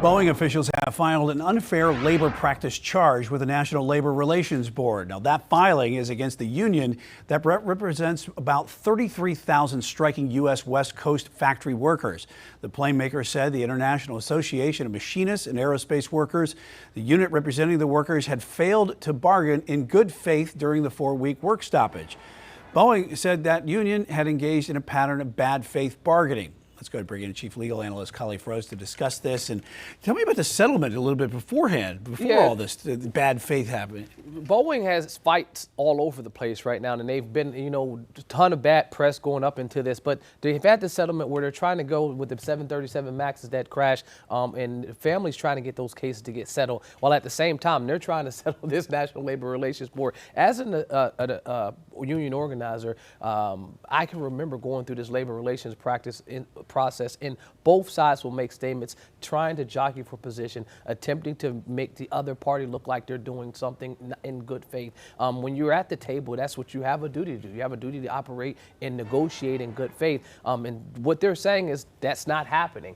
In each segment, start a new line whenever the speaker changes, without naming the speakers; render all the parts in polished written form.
Boeing officials have filed an unfair labor practice charge with the National Labor Relations Board. Now, that filing is against the union that represents about 33,000 striking U.S. West Coast factory workers. The plane maker said the International Association of Machinists and Aerospace Workers, the unit representing the workers, had failed to bargain in good faith during the 4-week work stoppage. Boeing said that union had engaged in a pattern of bad faith bargaining. Let's go to bring in Chief Legal Analyst Kali Frost to discuss this. And tell me about the settlement a little bit beforehand, before all this bad faith happened.
Boeing has fights all over the place right now, and they've been, a ton of bad press going up into this. But they've had the settlement where they're trying to go with the 737 Maxes that crashed, and families trying to get those cases to get settled, while at the same time they're trying to settle this National Labor Relations Board. As a union organizer, I can remember going through this labor relations process, and both sides will make statements trying to jockey for position, attempting to make the other party look like they're doing something in good faith. When you're at the table, that's what you have a duty to do. You have a duty to operate and negotiate in good faith. And what they're saying is that's not happening.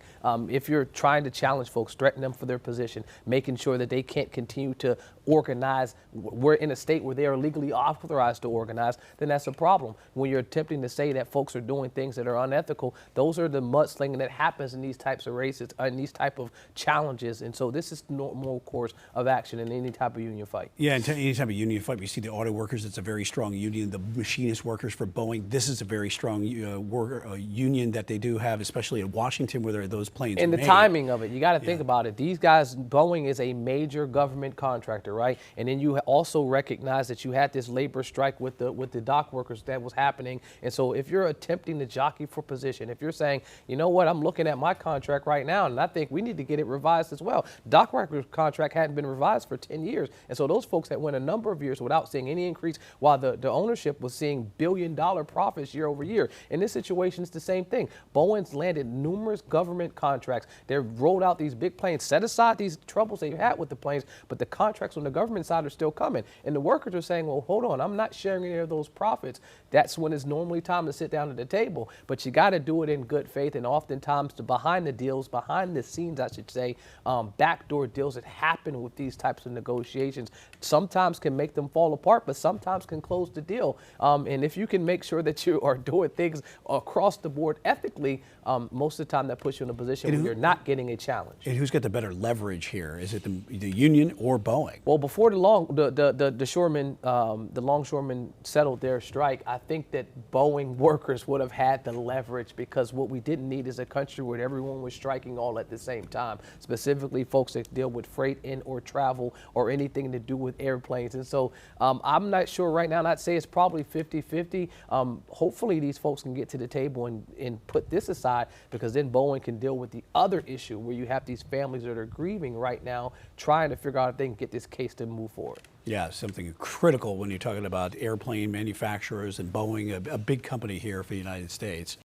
If you're trying to challenge folks, threaten them for their position, making sure that they can't continue to organize, we're in a state where they are legally authorized to organize, then that's a problem. When you're attempting to say that folks are doing things that are unethical, those are the mudslinging that happens in these types of races, in these type of challenges. And so this is normal course of action in any type of union fight.
Yeah, and any type of union fight, we see the auto workers, it's a very strong union. The machinist workers for Boeing, this is a very strong union that they do have, especially in Washington where there are those planes
And the
made.
timing of it, you got to think about it. These guys, Boeing is a major government contractor, right? And then you also recognize that you had this labor strike with the dock workers that was happening. And so if you're attempting to jockey for position, if you're saying, you know what, I'm looking at my contract right now and I think we need to get it revised as well. Dock workers contract hadn't been revised for 10 years. And so those folks that went a number of years without seeing any increase, while the ownership was seeing billion-dollar profits year over year. In this situation, it's the same thing. Boeing's landed numerous government contracts. They've rolled out these big planes, set aside these troubles they've had with the planes, but the contracts on the government side are still coming. And the workers are saying, well, hold on, I'm not sharing any of those profits. That's when it's normally time to sit down at the table. But you got to do it in good faith. And oftentimes behind the scenes, I should say, backdoor deals that happen with these types of negotiations sometimes can make them fall apart, but sometimes can close the deal. And if you can make sure that you are doing things across the board ethically, most of the time that puts you in a position where you're not getting a challenge.
And who's got the better leverage here? Is it the union or Boeing?
Well, before the longshoremen settled their strike, I think that Boeing workers would have had the leverage, because what we didn't need is a country where everyone was striking all at the same time, specifically folks that deal with freight in or travel or anything to do with airplanes. And so I'm not sure right now, and I'd say it's probably 50-50. Hopefully these folks can get to the table and put this aside, because then Boeing can deal with the other issue where you have these families that are grieving right now, trying to figure out if they can get this case to move forward.
Yeah, something critical when you're talking about airplane manufacturers and Boeing, a big company here for the United States.